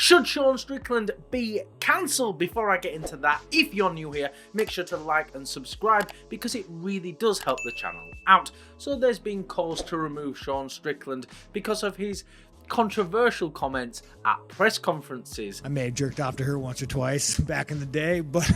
Should Sean Strickland be cancelled? Before I get into that, if you're new here, make sure to like and subscribe because it really does help the channel out. So there's been calls to remove Sean Strickland because of his controversial comments at press conferences. I may have jerked off to her once or twice back in the day, but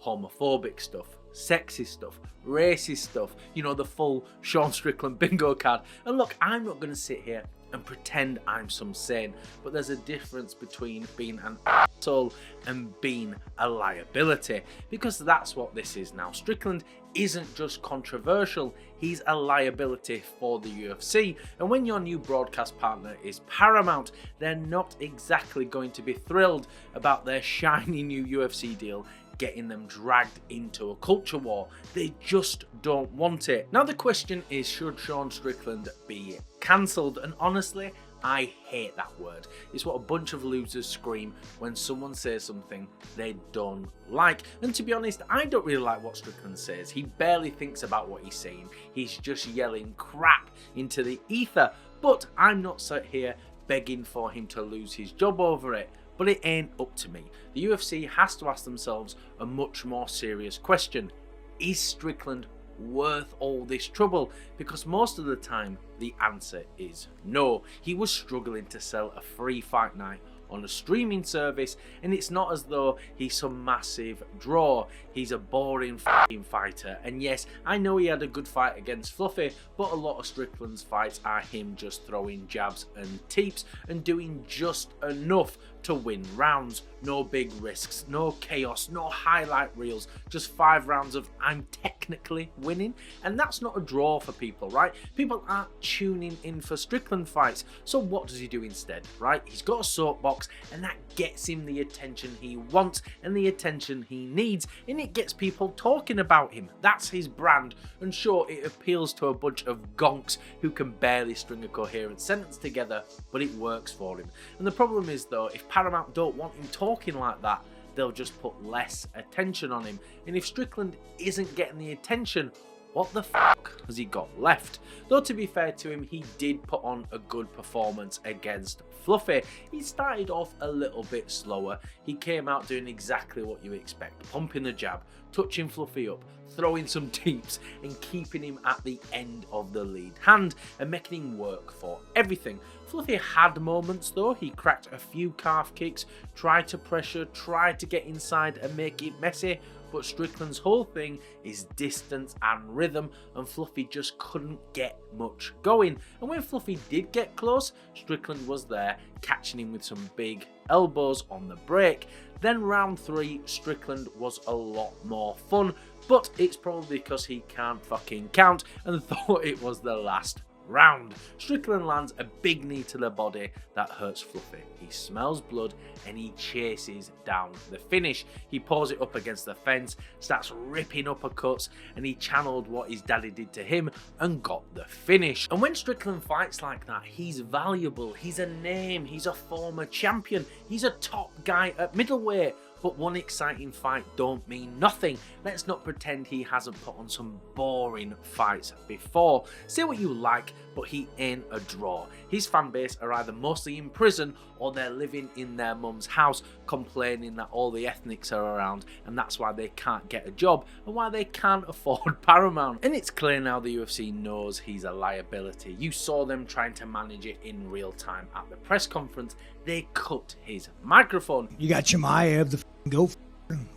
homophobic stuff, sexist stuff, racist stuff, you know, the full Sean Strickland bingo card. And look, I'm not going to sit here and pretend I'm some saint, but there's a difference between being an asshole and being a liability, because that's what this is now. Strickland isn't just controversial, he's a liability for the UFC. And when your new broadcast partner is Paramount, they're not exactly going to be thrilled about their shiny new UFC deal getting them dragged into a culture war. They just don't want it. Now the question is, should Sean Strickland be cancelled? And honestly, I hate that word. It's what a bunch of losers scream when someone says something they don't like. And to be honest, I don't really like what Strickland says. He barely thinks about what he's saying. He's just yelling crap into the ether. But I'm not sat here begging for him to lose his job over it. But it ain't up to me. The UFC has to ask themselves a much more serious question. Is Strickland worth all this trouble? Because most of the time, the answer is no. He was struggling to sell a free fight night on a streaming service, and it's not as though he's some massive draw. He's a boring f***ing fighter. And yes, I know he had a good fight against Fluffy, but a lot of Strickland's fights are him just throwing jabs and teeps and doing just enough to win rounds. No big risks, no chaos, no highlight reels, just 5 rounds of I'm technically winning. And that's not a draw for people, right? People aren't tuning in for Strickland fights. So what does he do instead, right? He's got a soapbox, and that gets him the attention he wants and the attention he needs, and it gets people talking about him. That's his brand, and sure, it appeals to a bunch of gonks who can barely string a coherent sentence together, but it works for him. And the problem is though, if Paramount don't want him talking like that, they'll just put less attention on him. And if Strickland isn't getting the attention, what the fuck has he got left? Though to be fair to him, he did put on a good performance against Fluffy. He started off a little bit slower. He came out doing exactly what you expect, pumping the jab, touching Fluffy up, throwing some deeps, and keeping him at the end of the lead hand and making him work for everything. Fluffy had moments though. He cracked a few calf kicks, tried to pressure, tried to get inside and make it messy, but Strickland's whole thing is distance and rhythm, and Fluffy just couldn't get much going. And when Fluffy did get close, Strickland was there, catching him with some big elbows on the break. Then round 3, Strickland was a lot more fun, but it's probably because he can't fucking count and thought it was the last round. Strickland lands a big knee to the body that hurts Fluffy. He smells blood and he chases down the finish. He pulls it up against the fence, starts ripping uppercuts, and he channeled what his daddy did to him and got the finish. And when Strickland fights like that, he's valuable. He's a name. He's a former champion. He's a top guy at middleweight. But one exciting fight don't mean nothing. Let's not pretend he hasn't put on some boring fights before. Say what you like, but he ain't a draw. His fan base are either mostly in prison or they're living in their mum's house complaining that all the ethnics are around and that's why they can't get a job and why they can't afford Paramount. And it's clear now the UFC knows he's a liability. You saw them trying to manage it in real time at the press conference. They cut his microphone. you got Chimaev, the go.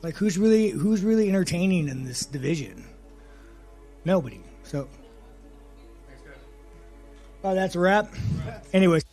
Like who's really entertaining in this division? Nobody. So, oh, that's a wrap. Anyways.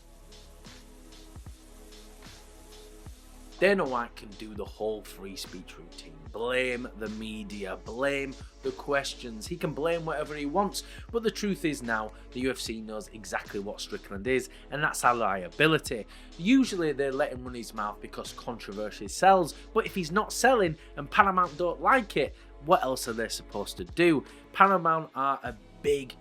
Dana White can do the whole free speech routine. Blame the media, blame the questions. He can blame whatever he wants, but the truth is now the UFC knows exactly what Strickland is, and that's a liability. Usually they let him run his mouth because controversy sells, but if he's not selling and Paramount don't like it, what else are they supposed to do? Paramount are a big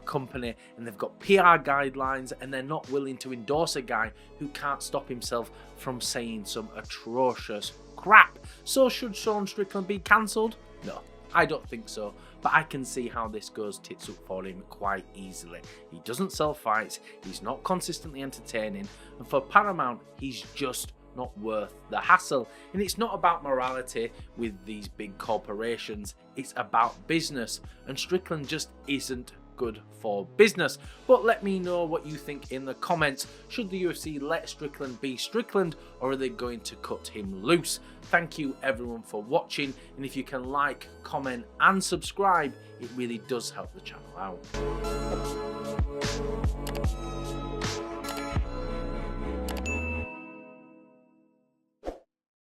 company and they've got PR guidelines, and they're not willing to endorse a guy who can't stop himself from saying some atrocious crap. So should Sean Strickland be cancelled? No, I don't think so, but I can see how this goes tits up for him quite easily. He doesn't sell fights, he's not consistently entertaining, and for Paramount, he's just not worth the hassle. And it's not about morality with these big corporations, it's about business, and Strickland just isn't good for business. But let me know what you think in the comments. Should the UFC let Strickland be Strickland, or are they going to cut him loose? Thank you everyone for watching, and if you can like, comment and subscribe, it really does help the channel out.